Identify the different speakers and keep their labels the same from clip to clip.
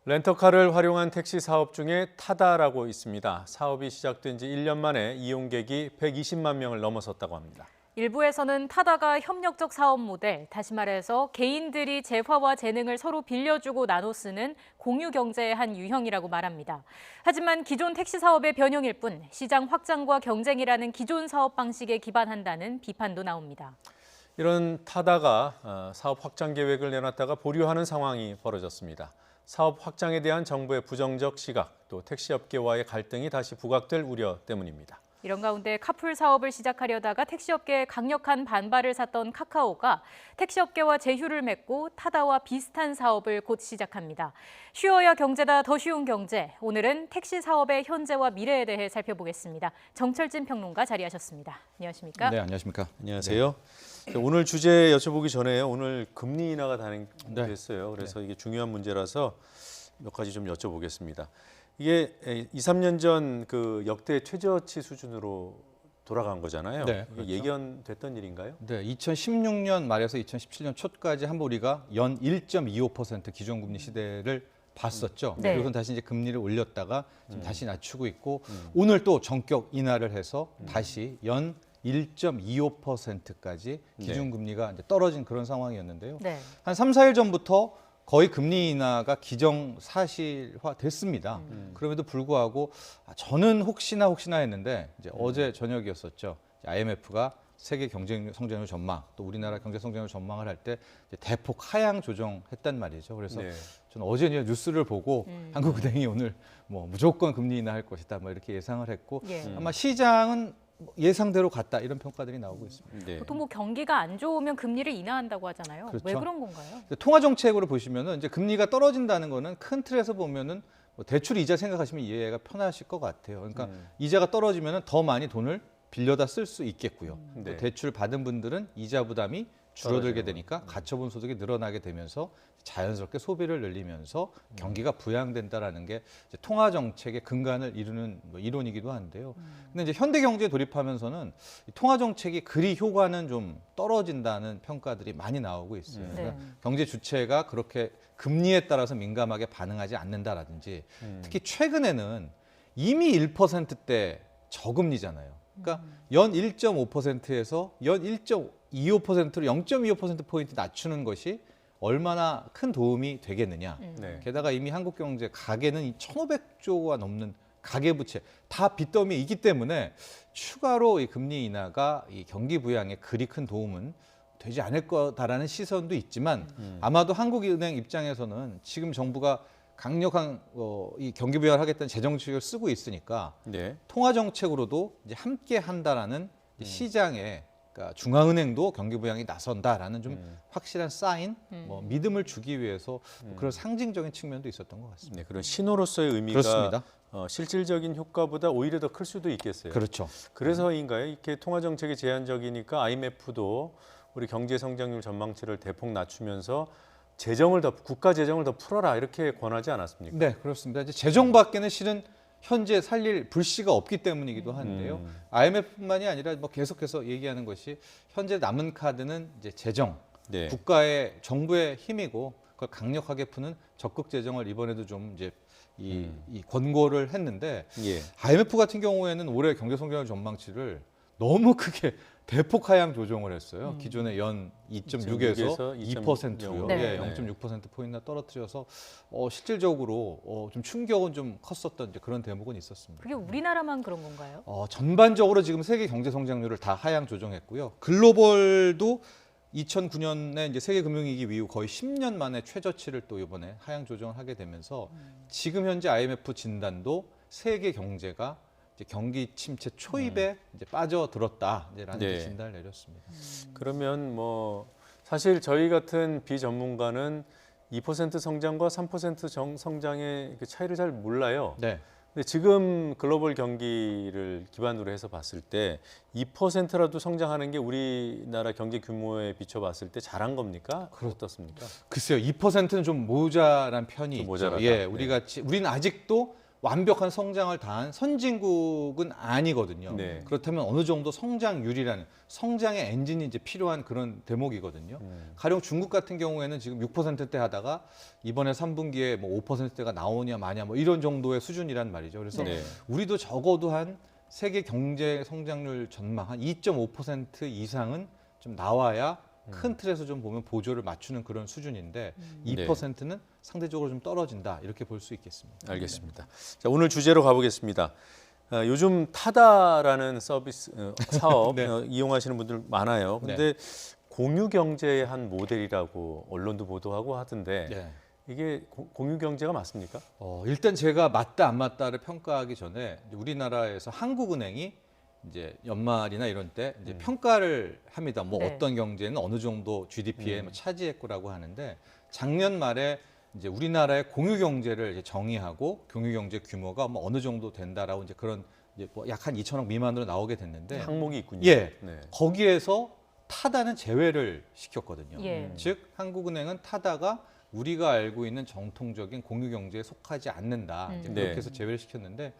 Speaker 1: 렌터카를 활용한 택시 사업 중에 타다라고 있습니다. 사업이 시작된 지 1년 만에 이용객이 120만 명을 넘어섰다고 합니다.
Speaker 2: 일부에서는 타다가 협력적 사업 모델, 다시 말해서 개인들이 재화와 재능을 서로 빌려주고 나눠 쓰는 공유 경제의 한 유형이라고 말합니다. 하지만 기존 택시 사업의 변형일 뿐 시장 확장과 경쟁이라는 기존 사업 방식에 기반한다는 비판도 나옵니다.
Speaker 1: 이런 타다가 사업 확장 계획을 내놨다가 보류하는 상황이 벌어졌습니다. 사업 확장에 대한 정부의 부정적 시각, 또 택시업계와의 갈등이 다시 부각될 우려 때문입니다.
Speaker 2: 이런 가운데 카풀 사업을 시작하려다가 택시업계에 강력한 반발을 샀던 카카오가 택시업계와 제휴를 맺고 타다와 비슷한 사업을 곧 시작합니다. 쉬워야 경제다, 더 쉬운 경제. 오늘은 택시 사업의 현재와 미래에 대해 살펴보겠습니다. 정철진 평론가 자리하셨습니다. 안녕하십니까?
Speaker 3: 네, 안녕하십니까?
Speaker 1: 안녕하세요. 네. 오늘 주제 여쭤보기 전에 오늘 금리 인하가 단행됐어요. 그래서 이게 중요한 문제라서 몇 가지 좀 여쭤보겠습니다. 이게 2, 3년 전 그 역대 최저치 수준으로 돌아간 거잖아요.
Speaker 3: 네,
Speaker 1: 이게
Speaker 3: 그렇죠.
Speaker 1: 예견됐던 일인가요?
Speaker 3: 네, 2016년 말에서 2017년 초까지 한번 우리가 연 1.25% 기존금리 시대를 봤었죠.
Speaker 2: 네.
Speaker 3: 그리고선 다시 이제 금리를 올렸다가 지금 다시 낮추고 있고 오늘 또 전격 인하를 해서 다시 연 1.25%까지 기준금리가 이제 떨어진 그런 상황이었는데요.
Speaker 2: 네.
Speaker 3: 한 3, 4일 전부터 거의 금리 인하가 기정사실화 됐습니다. 그럼에도 불구하고 저는 혹시나 했는데 이제 어제 저녁이었었죠. IMF가 세계 경제 성장률 전망, 또 우리나라 경제 성장률 전망을 할 때 대폭 하향 조정했단 말이죠. 그래서
Speaker 1: 네.
Speaker 3: 저는 어제 뉴스를 보고 한국은행이 오늘 뭐 무조건 금리 인하할 것이다, 뭐 이렇게 예상을 했고
Speaker 2: 예.
Speaker 3: 아마 시장은 예상대로 갔다 이런 평가들이 나오고 있습니다.
Speaker 1: 네.
Speaker 2: 보통 뭐 경기가 안 좋으면 금리를 인하한다고 하잖아요.
Speaker 3: 그렇죠.
Speaker 2: 왜 그런 건가요?
Speaker 3: 통화 정책으로 보시면은 이제 금리가 떨어진다는 거는 큰 틀에서 보면은 뭐 대출 이자 생각하시면 이해가 편하실 것 같아요. 그러니까 이자가 떨어지면은 더 많이 돈을 빌려다 쓸 수 있겠고요. 또
Speaker 1: 네.
Speaker 3: 대출 받은 분들은 이자 부담이 줄어들게
Speaker 1: 떨어지는
Speaker 3: 되니까 가처분 소득이 늘어나게 되면서 자연스럽게 소비를 늘리면서 경기가 부양된다라는 게 이제 통화 정책의 근간을 이루는 뭐 이론이기도 한데요. 근데 이제 현대 경제에 돌입하면서는 이 통화 정책이 그리 효과는 좀 떨어진다는 평가들이 많이 나오고 있어요. 그러니까
Speaker 2: 네.
Speaker 3: 경제 주체가 그렇게 금리에 따라서 민감하게 반응하지 않는다라든지 특히 최근에는 이미 1%대 저금리잖아요. 그러니까 연 1.5%에서 연 1.25%로 0.25%포인트 낮추는 것이 얼마나 큰 도움이 되겠느냐.
Speaker 1: 네.
Speaker 3: 게다가 이미 한국 경제 가계는 1,500조가 넘는 가계부채 다 빚더미이기 때문에 추가로 이 금리 인하가 이 경기 부양에 그리 큰 도움은 되지 않을 거다라는 시선도 있지만 아마도 한국은행 입장에서는 지금 정부가 강력한 이 경기 부양을 하겠다는 재정 지표를 쓰고 있으니까
Speaker 1: 네.
Speaker 3: 통화 정책으로도 이제 함께 한다라는 시장에 그러니까 중앙은행도 경기 부양에 나선다라는 좀 확실한 사인, 뭐 믿음을 주기 위해서 그런 상징적인 측면도 있었던 것 같습니다.
Speaker 1: 네, 그런 신호로서의 의미가
Speaker 3: 그렇습니다.
Speaker 1: 실질적인 효과보다 오히려 더 클 수도 있겠어요.
Speaker 3: 그렇죠.
Speaker 1: 그래서인가요? 이렇게 통화 정책이 제한적이니까 IMF도 우리 경제 성장률 전망치를 대폭 낮추면서 국가 재정을 더 풀어라 이렇게 권하지 않았습니까?
Speaker 3: 네, 그렇습니다. 이제 재정 밖에는 실은 현재 살릴 불씨가 없기 때문이기도 한데요. IMF뿐만이 아니라 뭐 계속해서 얘기하는 것이 현재 남은 카드는 이제 재정,
Speaker 1: 네.
Speaker 3: 국가의 정부의 힘이고 그걸 강력하게 푸는 적극 재정을 이번에도 좀 이제 이 권고를 했는데
Speaker 1: 예.
Speaker 3: IMF 같은 경우에는 올해 경제 성장률 전망치를 너무 크게 대폭 하향 조정을 했어요. 기존의 연 2.6에서 2%요.
Speaker 2: 네.
Speaker 3: 예, 0.6%포인트나 떨어뜨려서 실질적으로 좀 충격은 좀 컸었던 이제 그런 대목은 있었습니다.
Speaker 2: 그게 우리나라만 그런 건가요?
Speaker 3: 전반적으로 지금 세계 경제 성장률을 다 하향 조정했고요. 글로벌도 2009년에 이제 세계 금융위기 이후 거의 10년 만에 최저치를 또 이번에 하향 조정을 하게 되면서 지금 현재 IMF 진단도 세계 경제가 이제 경기 침체 초입에 이제 빠져들었다라는
Speaker 1: 네.
Speaker 3: 진단을 내렸습니다.
Speaker 1: 그러면 뭐 사실 저희 같은 비전문가는 2% 성장과 3% 성장의 그 차이를 잘 몰라요.
Speaker 3: 네.
Speaker 1: 근데 지금 글로벌 경기를 기반으로 해서 봤을 때 2%라도 성장하는 게 우리나라 경제 규모에 비춰봤을 때 잘한 겁니까? 어떻습니까?
Speaker 3: 글쎄요, 2%는 좀 모자란 편이
Speaker 1: 좀
Speaker 3: 있죠.
Speaker 1: 모자라다.
Speaker 3: 예,
Speaker 1: 네.
Speaker 3: 우리는 아직도 완벽한 성장을 다한 선진국은 아니거든요.
Speaker 1: 네.
Speaker 3: 그렇다면 어느 정도 성장률이라는 성장의 엔진이 이제 필요한 그런 대목이거든요. 가령 중국 같은 경우에는 지금 6%대 하다가 이번에 3분기에 뭐 5%대가 나오냐 마냐 뭐 이런 정도의 수준이란 말이죠. 그래서
Speaker 1: 네.
Speaker 3: 우리도 적어도 한 세계 경제 성장률 전망 한 2.5% 이상은 좀 나와야 큰 틀에서 좀 보면 보조를 맞추는 그런 수준인데 2%는 상대적으로 좀 떨어진다 이렇게 볼 수 있겠습니다.
Speaker 1: 알겠습니다. 자, 오늘 주제로 가보겠습니다. 요즘 타다라는 서비스 사업
Speaker 3: 네.
Speaker 1: 이용하시는 분들 많아요. 근데 공유 경제의 한 모델이라고 언론도 보도하고 하던데
Speaker 3: 네.
Speaker 1: 이게 공유 경제가 맞습니까?
Speaker 3: 일단 제가 맞다 안 맞다를 평가하기 전에 우리나라에서 한국은행이 이제 연말이나 이런 때 이제 평가를 합니다. 뭐
Speaker 2: 네.
Speaker 3: 어떤 경제는 어느 정도 GDP에 뭐 차지했고라고 하는데 작년 말에 이제 우리나라의 공유 경제를 이제 정의하고 공유 경제 규모가 뭐 어느 정도 된다라고 이제 그런 이제 뭐 약 한 2천억 미만으로 나오게 됐는데
Speaker 1: 항목이 있군요.
Speaker 3: 예.
Speaker 1: 네.
Speaker 3: 거기에서 타다는 제외를 시켰거든요.
Speaker 2: 예.
Speaker 3: 즉 한국은행은 타다가 우리가 알고 있는 정통적인 공유 경제에 속하지 않는다. 이제 그렇게
Speaker 1: 네.
Speaker 3: 해서 제외를 시켰는데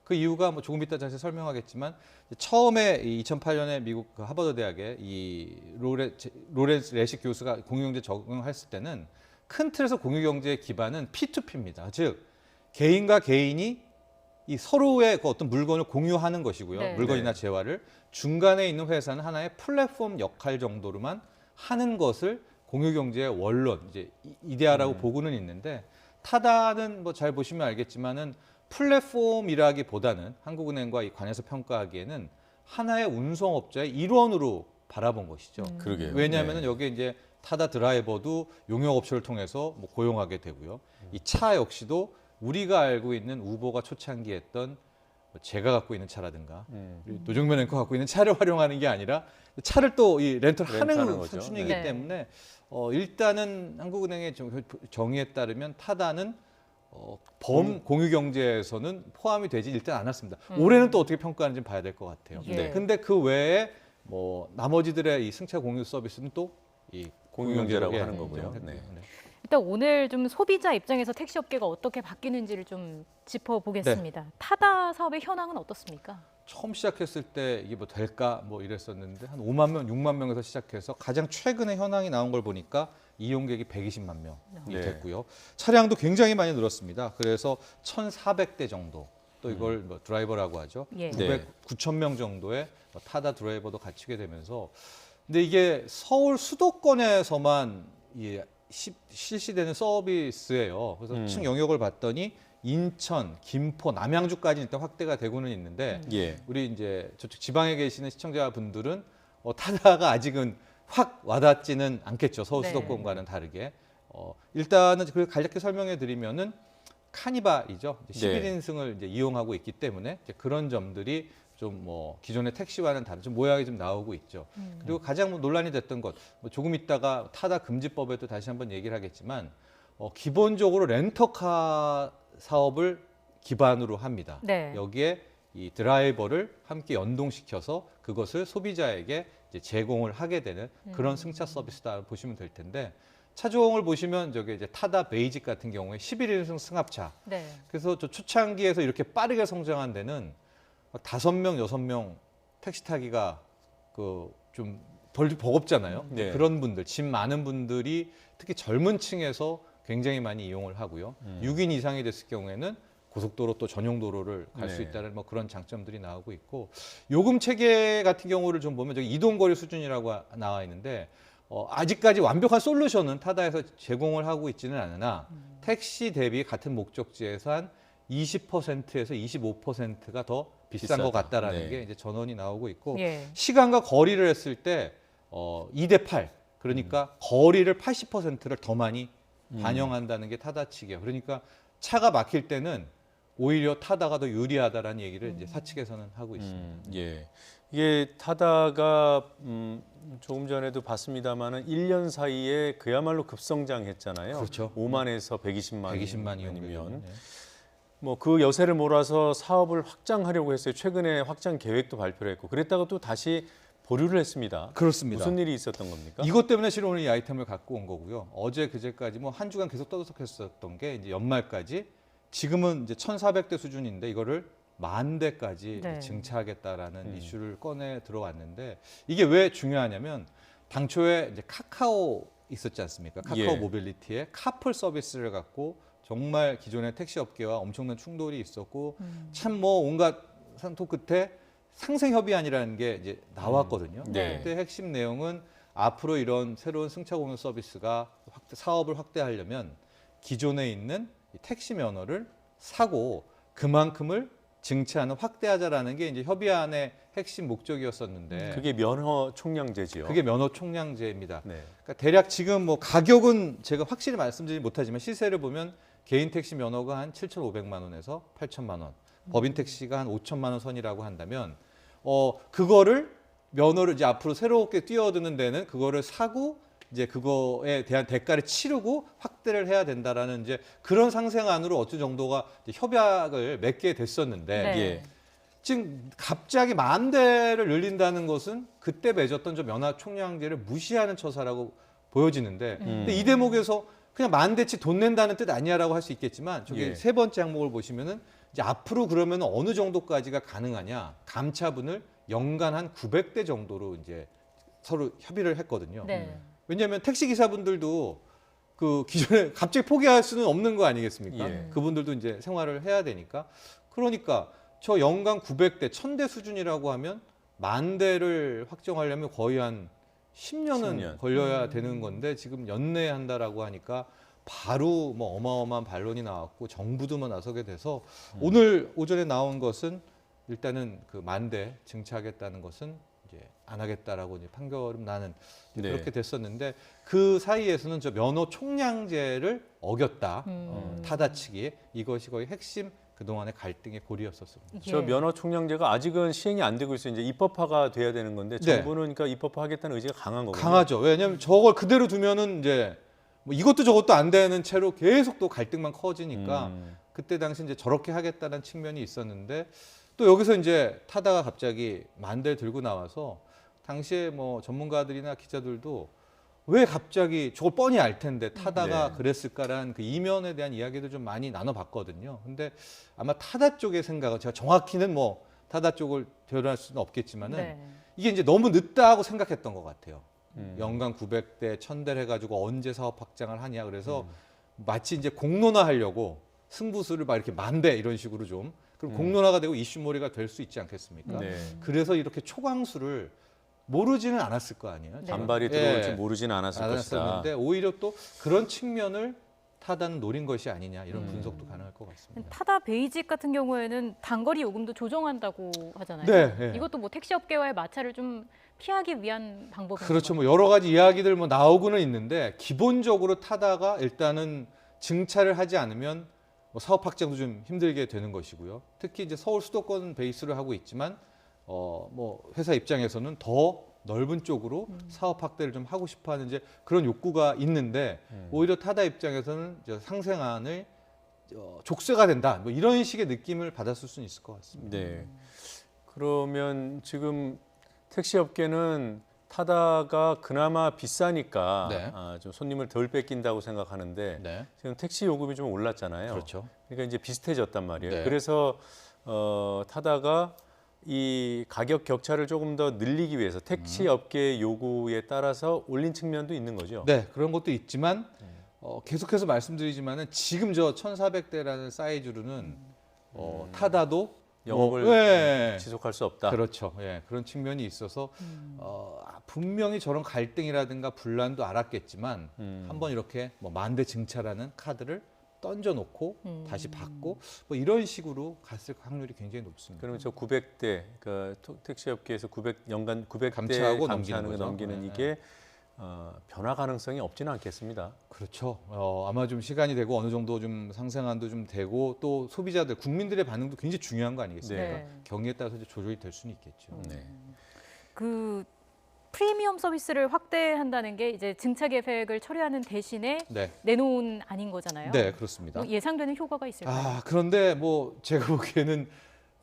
Speaker 3: 그 이유가 뭐 조금 이따 자세히 설명하겠지만 처음에 2008년에 미국 그 하버드 대학의 이 로렌스 레식 교수가 공유 경제 적용했을 때는 큰 틀에서 공유 경제의 기반은 P2P입니다. 즉 개인과 개인이 이 서로의 그 어떤 물건을 공유하는 것이고요.
Speaker 2: 네.
Speaker 3: 물건이나 재화를 중간에 있는 회사는 하나의 플랫폼 역할 정도로만 하는 것을 공유 경제의 원론 이제 이데아라고 보고는 있는데 타다는 뭐 잘 보시면 알겠지만은 플랫폼이라기보다는 한국은행과 이 관해서 평가하기에는 하나의 운송업자의 일원으로 바라본 것이죠.
Speaker 1: 그러게요.
Speaker 3: 왜냐하면
Speaker 1: 네.
Speaker 3: 여기에 이제 타다 드라이버도 용역업체를 통해서 뭐 고용하게 되고요. 이 차 역시도 우리가 알고 있는 우버가 초창기에 했던 뭐 제가 갖고 있는 차라든가 노정면 앵커 갖고 있는 차를 활용하는 게 아니라 차를 또 이 렌트하는
Speaker 1: 렌트하는 거죠.
Speaker 3: 수준이기
Speaker 2: 네.
Speaker 3: 때문에 일단은 한국은행의 정의에 따르면 타다는 범 공유 경제에서는 포함이 되지 일단 않았습니다. 올해는 또 어떻게 평가하는지 봐야 될 것 같아요.
Speaker 2: 예.
Speaker 3: 근데 그 외에 뭐 나머지들의 이 승차 공유 서비스는 또 이
Speaker 1: 공유 경제라고
Speaker 3: 공유
Speaker 1: 하는
Speaker 3: 경제로
Speaker 1: 거고요. 네.
Speaker 2: 일단 오늘 좀 소비자 입장에서 택시 업계가 어떻게 바뀌는지를 좀 짚어보겠습니다. 타다 사업의 현황은 어떻습니까?
Speaker 3: 처음 시작했을 때 이게 뭐 될까 뭐 이랬었는데 한 5만 명, 6만 명에서 시작해서 가장 최근에 현황이 나온 걸 보니까 이용객이 120만 명이
Speaker 1: 네.
Speaker 3: 됐고요. 차량도 굉장히 많이 늘었습니다. 그래서 1,400대 정도 또 이걸 뭐 드라이버라고 하죠.
Speaker 2: 예.
Speaker 3: 9천 명 정도의 뭐 타다 드라이버도 갖추게 되면서 근데 이게 서울 수도권에서만 실시되는 서비스예요. 그래서 층 영역을 봤더니 인천, 김포, 남양주까지 일단 확대가 되고는 있는데
Speaker 1: 예.
Speaker 3: 우리 이제 저쪽 지방에 계시는 시청자분들은 타다가 아직은 확 와닿지는 않겠죠. 서울
Speaker 2: 네.
Speaker 3: 수도권과는 다르게. 일단은 그 간략히 설명해 드리면은 카니발이죠. 11인승을 이제 이용하고 있기 때문에 이제 그런 점들이 좀 뭐 기존의 택시와는 다른 좀 모양이 좀 나오고 있죠. 그리고 가장 뭐 논란이 됐던 것, 뭐 조금 있다가 타다 금지법에도 다시 한번 얘기를 하겠지만 기본적으로 렌터카 사업을 기반으로 합니다.
Speaker 2: 네.
Speaker 3: 여기에 이 드라이버를 함께 연동시켜서 그것을 소비자에게 이제 제공을 하게 되는 그런 승차 서비스다 보시면 될 텐데 차종을 보시면 저기 이제 타다 베이직 같은 경우에 11인승 승합차.
Speaker 2: 네.
Speaker 3: 그래서 저 초창기에서 이렇게 빠르게 성장한 데는 5명, 6명 택시 타기가 그 좀 버겁잖아요.
Speaker 1: 네.
Speaker 3: 그런 분들, 짐 많은 분들이 특히 젊은 층에서 굉장히 많이 이용을 하고요. 6인 이상이 됐을 경우에는 고속도로 또 전용 도로를 갈 수
Speaker 1: 네.
Speaker 3: 있다는 뭐 그런 장점들이 나오고 있고 요금 체계 같은 경우를 좀 보면 저기 이동거리 수준이라고 나와 있는데 아직까지 완벽한 솔루션은 타다에서 제공을 하고 있지는 않으나 택시 대비 같은 목적지에서 한 20%에서 25%가 더 비싼 것
Speaker 1: 비싸다.
Speaker 3: 같다라는
Speaker 1: 네.
Speaker 3: 게 이제 전원이 나오고 있고
Speaker 2: 예.
Speaker 3: 시간과 거리를 했을 때 2대 8 그러니까 거리를 80%를 더 많이 반영한다는 게 타다 측이에요. 그러니까 차가 막힐 때는 오히려 타다가 더 유리하다라는 얘기를 이제 사측에서는 하고 있습니다.
Speaker 1: 예. 이게 타다가 조금 전에도 봤습니다마는 1년 사이에 그야말로 급성장했잖아요.
Speaker 3: 그렇죠.
Speaker 1: 5만에서 120만
Speaker 3: 120만
Speaker 1: 이면
Speaker 3: 이용이면
Speaker 1: 뭐 그 여세를 몰아서 사업을 확장하려고 했어요. 최근에 확장 계획도 발표를 했고 그랬다가 또 다시 보류를 했습니다.
Speaker 3: 그렇습니다.
Speaker 1: 무슨 일이 있었던 겁니까?
Speaker 3: 이것 때문에 실은 오늘 이 아이템을 갖고 온 거고요. 어제 그제까지 뭐 한 주간 계속 떠들썩했었던 게 이제 연말까지 지금은 이제 1,400대 수준인데 이거를 10,000대까지
Speaker 2: 네.
Speaker 3: 증차하겠다라는 이슈를 꺼내 들어왔는데 이게 왜 중요하냐면 당초에 이제 카카오 있었지 않습니까? 카카오
Speaker 1: 예.
Speaker 3: 모빌리티의 카풀 서비스를 갖고 정말 기존의 택시 업계와 엄청난 충돌이 있었고 참 뭐 온갖 산토 끝에 상생 협의안이라는 게 이제 나왔거든요.
Speaker 2: 네.
Speaker 3: 그때 핵심 내용은 앞으로 이런 새로운 승차 공유 서비스가 사업을 확대하려면 기존에 있는 이 택시 면허를 사고 그만큼을 증차하는 확대하자라는 게 이제 협의안의 핵심 목적이었었는데
Speaker 1: 그게 면허 총량제지요.
Speaker 3: 그게 면허 총량제입니다.
Speaker 1: 네.
Speaker 3: 그러니까 대략 지금 뭐 가격은 제가 확실히 말씀드리지 못하지만 시세를 보면 개인 택시 면허가 한 7,500만 원에서 8천만 원, 법인 택시가 한 5천만 원 선이라고 한다면 그거를 면허를 이제 앞으로 새롭게 뛰어드는 데는 그거를 사고 이제 그거에 대한 대가를 치르고 확대를 해야 된다라는 이제 그런 상생안으로 어느 정도가 이제 협약을 맺게 됐었는데
Speaker 2: 네.
Speaker 1: 예.
Speaker 3: 지금 갑자기 10,000대를 늘린다는 것은 그때 맺었던 저 면허 총량제를 무시하는 처사라고 보여지는데 근데 이 대목에서 그냥 10,000대치 돈 낸다는 뜻 아니야라고 할 수 있겠지만 저기
Speaker 1: 예.
Speaker 3: 세 번째 항목을 보시면은 이제 앞으로 그러면 어느 정도까지가 가능하냐 감차분을 연간 한 900대 정도로 이제 서로 협의를 했거든요.
Speaker 2: 네.
Speaker 3: 왜냐하면 택시 기사분들도 그 기존에 갑자기 포기할 수는 없는 거 아니겠습니까?
Speaker 1: 예.
Speaker 3: 그분들도 이제 생활을 해야 되니까. 그러니까 저 연간 900대, 1,000대 수준이라고 하면 10,000대를 확정하려면 거의 한 10년은
Speaker 1: 10년.
Speaker 3: 걸려야 되는 건데 지금 연내한다라고 하니까 바로 뭐 어마어마한 반론이 나왔고 정부도 뭐 나서게 돼서 오늘 오전에 나온 것은 일단은 그 10,000대 증차하겠다는 것은 이제 안 하겠다라고 이제 판결은 나는
Speaker 1: 네.
Speaker 3: 그렇게 됐었는데 그 사이에서는 저 면허 총량제를 어겼다 타다치기 이것이 거의 핵심 그동안의 갈등의 고리였었습니다.
Speaker 1: 저
Speaker 2: 예.
Speaker 1: 면허 총량제가 아직은 시행이 안 되고 있어요. 이제 입법화가 돼야 되는 건데
Speaker 3: 네.
Speaker 1: 정부는 그러니까 입법화하겠다는 의지가 강한 거거든요.
Speaker 3: 강하죠. 왜냐하면 저걸 그대로 두면은 이제 뭐 이것도 저것도 안 되는 채로 계속 또 갈등만 커지니까 그때 당시 이제 저렇게 하겠다는 측면이 있었는데 또 여기서 이제 타다가 갑자기 10,000대 들고 나와서 당시에 뭐 전문가들이나 기자들도 왜 갑자기 저걸 뻔히 알 텐데 타다가
Speaker 1: 네.
Speaker 3: 그랬을까라는 그 이면에 대한 이야기도 좀 많이 나눠봤거든요. 근데 아마 타다 쪽의 생각은 제가 정확히는 뭐 타다 쪽을 대변할 수는 없겠지만은
Speaker 2: 네.
Speaker 3: 이게 이제 너무 늦다고 생각했던 것 같아요. 연간 900대, 1,000대를 해가지고 언제 사업 확장을 하냐. 그래서 마치 이제 공론화하려고 승부수를 막 이렇게 10,000대 이런 식으로 좀 그럼 공론화가 되고 이슈몰이가 될 수 있지 않겠습니까?
Speaker 1: 네.
Speaker 3: 그래서 이렇게 초강수를 모르지는 않았을 거 아니에요.
Speaker 2: 네.
Speaker 1: 반발이
Speaker 3: 예.
Speaker 1: 들어올 줄 모르지는 않았을 것이다.
Speaker 3: 않았었는데 오히려 또 그런 측면을 타다는 노린 것이 아니냐 이런 분석도 가능할 것 같습니다.
Speaker 2: 타다 베이직 같은 경우에는 단거리 요금도 조정한다고 하잖아요.
Speaker 3: 네, 네.
Speaker 2: 이것도 뭐 택시 업계와의 마찰을 좀 피하기 위한 방법인
Speaker 3: 그렇죠.
Speaker 2: 건가요?
Speaker 3: 뭐 여러 가지 이야기들 뭐 나오고는 있는데 기본적으로 타다가 일단은 증차를 하지 않으면 뭐 사업 확장도 좀 힘들게 되는 것이고요. 특히 이제 서울 수도권 베이스를 하고 있지만 뭐 회사 입장에서는 더 넓은 쪽으로 사업 확대를 좀 하고 싶어하는 이제 그런 욕구가 있는데 오히려 타다 입장에서는 이제 상생안을 족쇄가 된다. 뭐 이런 식의 느낌을 받았을 수는 있을 것 같습니다.
Speaker 1: 네. 그러면 지금 택시 업계는 타다가 그나마 비싸니까
Speaker 3: 네.
Speaker 1: 좀 손님을 덜 뺏긴다고 생각하는데
Speaker 3: 네.
Speaker 1: 지금 택시 요금이 좀 올랐잖아요.
Speaker 3: 그렇죠.
Speaker 1: 그러니까 이제 비슷해졌단 말이에요.
Speaker 3: 네.
Speaker 1: 그래서 타다가 이 가격 격차를 조금 더 늘리기 위해서 택시 업계의 요구에 따라서 올린 측면도 있는 거죠.
Speaker 3: 네, 그런 것도 있지만 계속해서 말씀드리지만은 지금 저 1,400대라는 사이즈로는 타다도
Speaker 1: 영업을
Speaker 3: 네.
Speaker 1: 지속할 수 없다.
Speaker 3: 그렇죠. 예, 그런 측면이 있어서 분명히 저런 갈등이라든가 분란도 알았겠지만 한번 이렇게 뭐 10,000대 증차라는 카드를 던져놓고 다시 받고 뭐 이런 식으로 갔을 확률이 굉장히 높습니다.
Speaker 1: 그러면 저 900대 그 택시 업계에서 연간 900대
Speaker 3: 감차하고
Speaker 1: 감차하는 거
Speaker 3: 넘기는
Speaker 1: 넘기는
Speaker 3: 거죠.
Speaker 1: 이게 변화 가능성이 없지는 않겠습니다.
Speaker 3: 그렇죠. 아마 좀 시간이 되고 어느 정도 좀 상생안도 좀 되고 또 소비자들, 국민들의 반응도 굉장히 중요한 거 아니겠습니까?
Speaker 2: 네.
Speaker 3: 경기에 따라서 이제 조절이 될 수는 있겠죠.
Speaker 1: 네.
Speaker 2: 그 프리미엄 서비스를 확대한다는 게 이제 증차 계획을 처리하는 대신에
Speaker 3: 네,
Speaker 2: 내놓은 안인 거잖아요.
Speaker 3: 네 그렇습니다.
Speaker 2: 뭐 예상되는 효과가 있을까요?
Speaker 3: 그런데 뭐 제가 보기에는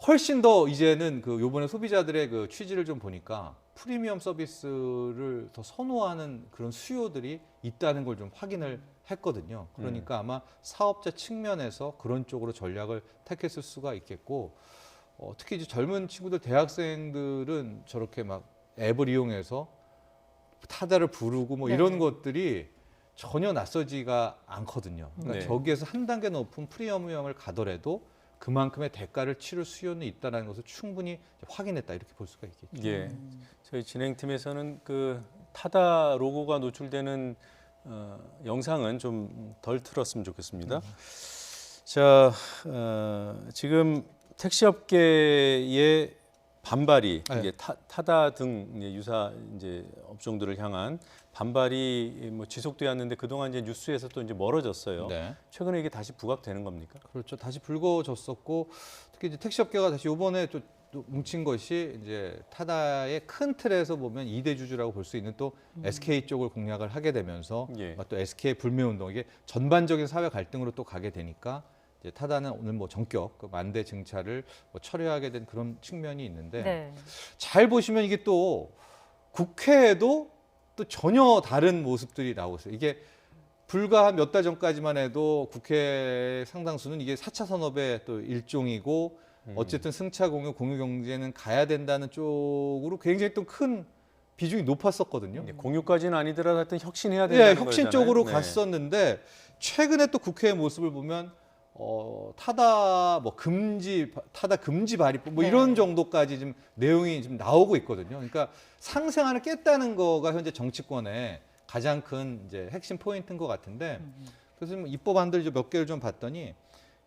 Speaker 3: 훨씬 더 이제는 그 요번에 소비자들의 그 취지를 좀 보니까 프리미엄 서비스를 더 선호하는 그런 수요들이 있다는 걸 좀 확인을 했거든요. 그러니까 아마 사업자 측면에서 그런 쪽으로 전략을 택했을 수가 있겠고, 특히 이제 젊은 친구들, 대학생들은 저렇게 막 앱을 이용해서 타다를 부르고 뭐
Speaker 2: 네.
Speaker 3: 이런 것들이 전혀 낯서지가 않거든요. 그러니까
Speaker 1: 네.
Speaker 3: 저기에서 한 단계 높은 프리미엄을 가더라도 그만큼의 대가를 치를 수요는 있다는 것을 충분히 확인했다, 이렇게 볼 수가 있겠죠.
Speaker 1: 예. 저희 진행팀에서는 그 타다 로고가 노출되는 영상은 좀 덜 틀었으면 좋겠습니다. 자, 지금 택시업계의 반발이
Speaker 3: 네.
Speaker 1: 이게 타다 등 유사 이제 업종들을 향한 반발이 뭐 지속되었는데 그동안 이제 뉴스에서 또 이제 멀어졌어요.
Speaker 3: 네.
Speaker 1: 최근에 이게 다시 부각되는 겁니까?
Speaker 3: 그렇죠. 다시 불거졌었고, 특히 이제 택시업계가 다시 이번에 또 뭉친 것이 이제 타다의 큰 틀에서 보면 2대 주주라고 볼 수 있는 또 SK 쪽을 공략을 하게 되면서
Speaker 1: 예.
Speaker 3: 또 SK 불매운동, 이게 전반적인 사회 갈등으로 또 가게 되니까 이제 타다는 오늘 뭐 전격 그 만대 증차를 뭐 철회하게 된 그런 측면이 있는데,
Speaker 2: 네.
Speaker 3: 잘 보시면 이게 또 국회에도 또 전혀 다른 모습들이 나오고 있어요. 이게 불과 한 몇 달 전까지만 해도 국회 상당수는 이게 4차 산업의 또 일종이고 어쨌든 승차 공유, 공유 경제는 가야 된다는 쪽으로 굉장히 또 큰 비중이 높았었거든요.
Speaker 1: 공유까지는 아니더라도 하여튼 혁신해야 된다는
Speaker 3: 예, 혁신
Speaker 1: 거잖아요.
Speaker 3: 쪽으로
Speaker 1: 네.
Speaker 3: 갔었는데 최근에 또 국회의 모습을 보면 타다 뭐 타다 금지 발의법 뭐
Speaker 2: 네.
Speaker 3: 이런 정도까지 지금 내용이 지금 나오고 있거든요. 그러니까 상생안을 깼다는 거가 현재 정치권의 가장 큰 이제 핵심 포인트인 것 같은데, 그래서 뭐 입법안들 몇 개를 좀 봤더니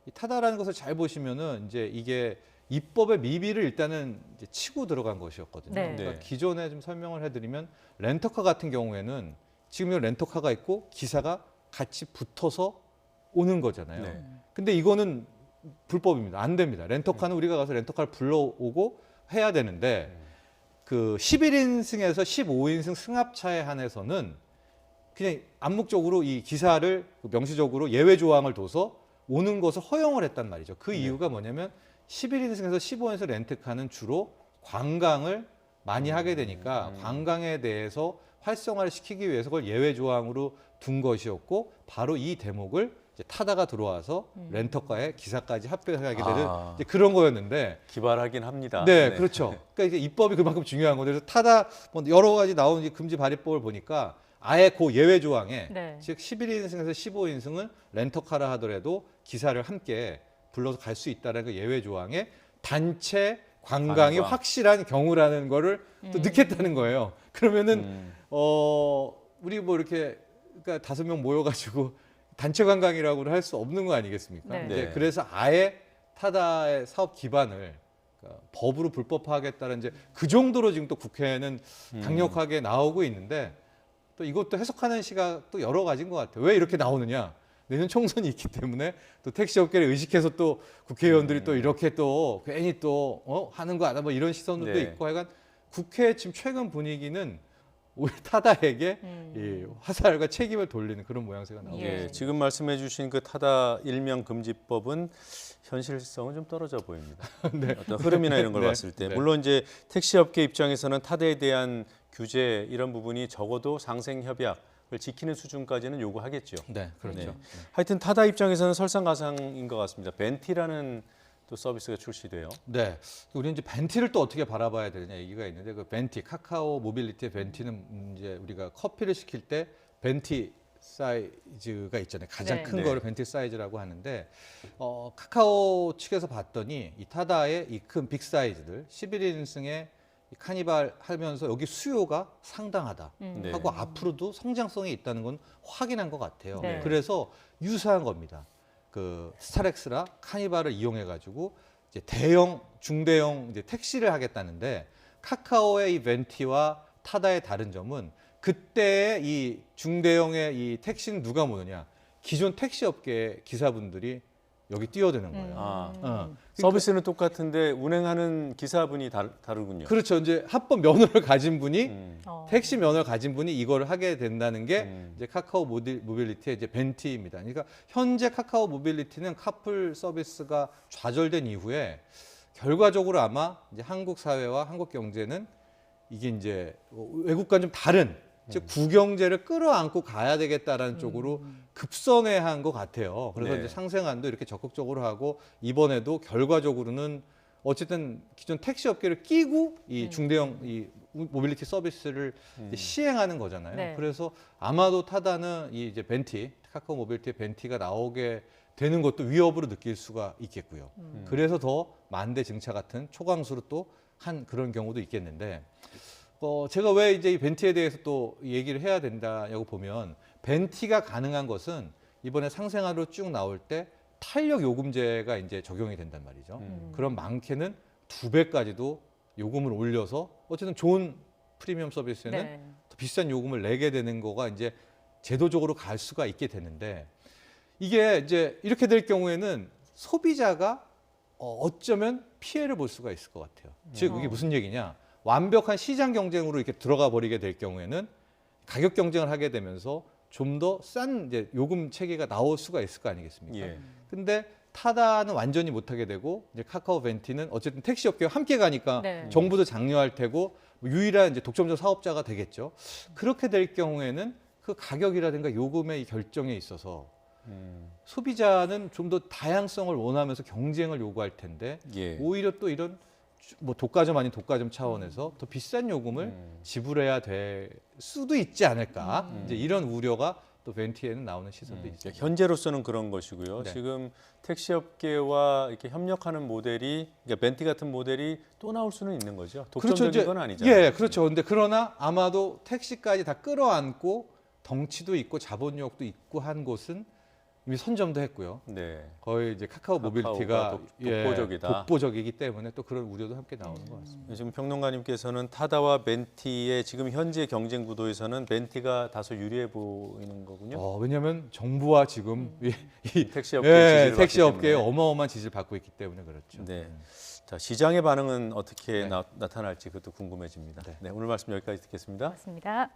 Speaker 3: 이 타다라는 것을 잘 보시면은 이제 이게 입법의 미비를 일단은 이제 치고 들어간 것이었거든요.
Speaker 2: 네.
Speaker 3: 그러니까
Speaker 1: 네.
Speaker 3: 기존에 좀 설명을 해드리면 렌터카 같은 경우에는 지금 이 렌터카가 있고 기사가 같이 붙어서 오는 거잖아요.
Speaker 1: 네.
Speaker 3: 근데 이거는 불법입니다. 안 됩니다. 렌터카는 우리가 가서 렌터카를 불러오고 해야 되는데 그 11인승에서 15인승 승합차에 한해서는 그냥 암묵적으로 이 기사를 명시적으로 예외 조항을 둬서 오는 것을 허용을 했단 말이죠. 그 이유가 뭐냐면 11인승에서 15인승 렌트카는 주로 관광을 많이 하게 되니까 관광에 대해서 활성화를 시키기 위해서 그걸 예외 조항으로 둔 것이었고, 바로 이 대목을 이제 타다가 들어와서 렌터카에 기사까지 합병하게 되는 이제 그런 거였는데,
Speaker 1: 기발하긴 합니다.
Speaker 3: 네, 그렇죠. 그러니까 이제 입법이 그만큼 중요한 거죠. 그래서 타다 뭐 여러 가지 나온 이 금지 발의법을 보니까 아예 그 예외 조항에
Speaker 2: 네.
Speaker 3: 즉 11인승에서 15인승은 렌터카라 하더라도 기사를 함께 불러서 갈 수 있다는 그 예외 조항에 단체 관광이
Speaker 1: 관광.
Speaker 3: 확실한 경우라는 거를 또 넣겠다는 거예요. 그러면은 우리 뭐 이렇게 그러니까 5명 모여가지고 단체 관광이라고는 할 수 없는 거 아니겠습니까?
Speaker 2: 네.
Speaker 3: 이제
Speaker 1: 네.
Speaker 3: 그래서 아예 타다의 사업 기반을 그러니까 법으로 불법화하겠다는 이제 그 정도로 지금 또 국회에는 강력하게 나오고 있는데, 또 이것도 해석하는 시각도 여러 가지인 것 같아요. 왜 이렇게 나오느냐? 내년 총선이 있기 때문에 또 택시업계를 의식해서 또 국회의원들이 또 이렇게 또 괜히 또 하는 거 아니야? 뭐 이런 시선들도
Speaker 1: 네.
Speaker 3: 있고, 하여간 국회 지금 최근 분위기는 오히려 타다에게 이 화살과 책임을 돌리는 그런 모양새가 나오고
Speaker 2: 예.
Speaker 3: 있습니다.
Speaker 1: 예, 지금 말씀해주신 그 타다 일명 금지법은 현실성은 좀 떨어져 보입니다. 어떤 흐름이나 이런 걸
Speaker 3: 네.
Speaker 1: 봤을 때,
Speaker 3: 네.
Speaker 1: 물론 이제 택시업계 입장에서는 타다에 대한 규제 이런 부분이 적어도 상생 협약을 지키는 수준까지는 요구하겠죠.
Speaker 3: 네, 그렇죠.
Speaker 1: 네. 하여튼 타다 입장에서는 설상가상인 것 같습니다. 벤티라는 또 서비스가 출시돼요.
Speaker 3: 네, 우리는 이제 벤티를 또 어떻게 바라봐야 되느냐 얘기가 있는데, 그 벤티, 카카오 모빌리티의 벤티는 이제 우리가 커피를 시킬 때 벤티 사이즈가 있잖아요. 가장
Speaker 2: 네.
Speaker 3: 큰
Speaker 1: 네.
Speaker 3: 거를 벤티 사이즈라고 하는데, 카카오 측에서 봤더니 이 타다의 이 큰 빅 사이즈들 11인승의 카니발 하면서 여기 수요가 상당하다
Speaker 1: 네.
Speaker 3: 하고 앞으로도 성장성이 있다는 건 확인한 것 같아요.
Speaker 2: 네.
Speaker 3: 그래서 유사한 겁니다. 그 스타렉스라 카니발을 이용해 가지고 이제 대형, 중대형 이제 택시를 하겠다는데, 카카오의 이 벤티와 타다의 다른 점은 그때의 이 중대형의 이 택시는 누가 모느냐? 기존 택시 업계 기사분들이 여기 뛰어드는 거예요.
Speaker 1: 아, 서비스는 똑같은데 운행하는 기사분이 다르군요.
Speaker 3: 그렇죠. 이제 합법 면허를 가진 분이
Speaker 2: 어.
Speaker 3: 택시 면허를 가진 분이 이걸 하게 된다는 게
Speaker 1: 음.
Speaker 3: 이제 카카오 모빌리티의 이제 벤티입니다. 그러니까 현재 카카오 모빌리티는 카풀 서비스가 좌절된 이후에 결과적으로 아마 이제 한국 사회와 한국 경제는 이게 이제 외국과는 좀 다른 즉 구경제를 끌어안고 가야 되겠다라는 쪽으로 급선회한 것 같아요. 그래서
Speaker 1: 네.
Speaker 3: 이제 상생안도 이렇게 적극적으로 하고 이번에도 결과적으로는 어쨌든 기존 택시 업계를 끼고 이 중대형 이 모빌리티 서비스를 이제 시행하는 거잖아요.
Speaker 2: 네.
Speaker 3: 그래서 아마도 타다는 이 이제 벤티, 카카오 모빌리티의 벤티가 나오게 되는 것도 위협으로 느낄 수가 있겠고요. 그래서 더 만대 증차 같은 초강수로 또 한 그런 경우도 있겠는데 제가 왜 이제 이 벤티에 대해서 또 얘기를 해야 된다고 보면 벤티가 가능한 것은 이번에 상생안으로 쭉 나올 때 탄력 요금제가 이제 적용이 된단 말이죠. 그럼 많게는 2배까지도 요금을 올려서 어쨌든 좋은 프리미엄 서비스에는
Speaker 2: 네.
Speaker 3: 더 비싼 요금을 내게 되는 거가 이제 제도적으로 갈 수가 있게 되는데 이게 이제 이렇게 될 경우에는 소비자가 어쩌면 피해를 볼 수가 있을 것 같아요. 즉 이게 무슨 얘기냐? 완벽한 시장 경쟁으로 이렇게 들어가 버리게 될 경우에는 가격 경쟁을 하게 되면서 좀 더 싼 이제 요금 체계가 나올 수가 있을 거 아니겠습니까?
Speaker 1: 예.
Speaker 3: 근데 타다는 완전히 못하게 되고 이제 카카오 벤티는 어쨌든 택시 업계와 함께 가니까
Speaker 2: 네.
Speaker 3: 정부도 장려할 테고 유일한 이제 독점적 사업자가 되겠죠. 그렇게 될 경우에는 그 가격이라든가 요금의 이 결정에 있어서 소비자는 좀 더 다양성을 원하면서 경쟁을 요구할 텐데
Speaker 1: 예.
Speaker 3: 오히려 또 이런 뭐 독과점 아닌 독과점 차원에서 더 비싼 요금을 지불해야 될 수도 있지 않을까 이제 이런 우려가 또 벤티에는 나오는 시선도 있죠.
Speaker 1: 현재로서는 그런 것이고요.
Speaker 3: 네.
Speaker 1: 지금 택시업계와 이렇게 협력하는 모델이, 그러니까 벤티 같은 모델이 또 나올 수는 있는 거죠. 독점적인
Speaker 3: 이제,
Speaker 1: 건 아니잖아요.
Speaker 3: 예, 그렇죠. 근데 그러나 아마도 택시까지 다 끌어안고 덩치도 있고 자본력도 있고 한 곳은 이미 선점도 했고요.
Speaker 1: 네.
Speaker 3: 거의 이제 카카오 모빌리티가
Speaker 1: 카카오가 독보적이다.
Speaker 3: 독보적이기 때문에 또 그런 우려도 함께 나오는 것 같습니다.
Speaker 1: 지금 평론가님께서는 타다와 벤티의 지금 현재 경쟁 구도에서는 벤티가 다소 유리해 보이는 거군요.
Speaker 3: 왜냐하면 정부와 지금 이
Speaker 1: 택시업계 지지를
Speaker 3: 택시
Speaker 1: 받기
Speaker 3: 업계에
Speaker 1: 때문에.
Speaker 3: 어마어마한 지지를 받고 있기 때문에 그렇죠.
Speaker 1: 네. 자, 시장의 반응은 어떻게
Speaker 3: 네.
Speaker 1: 나타날지 그것도 궁금해집니다.
Speaker 3: 네.
Speaker 1: 네, 오늘 말씀 여기까지 듣겠습니다.
Speaker 2: 맞습니다.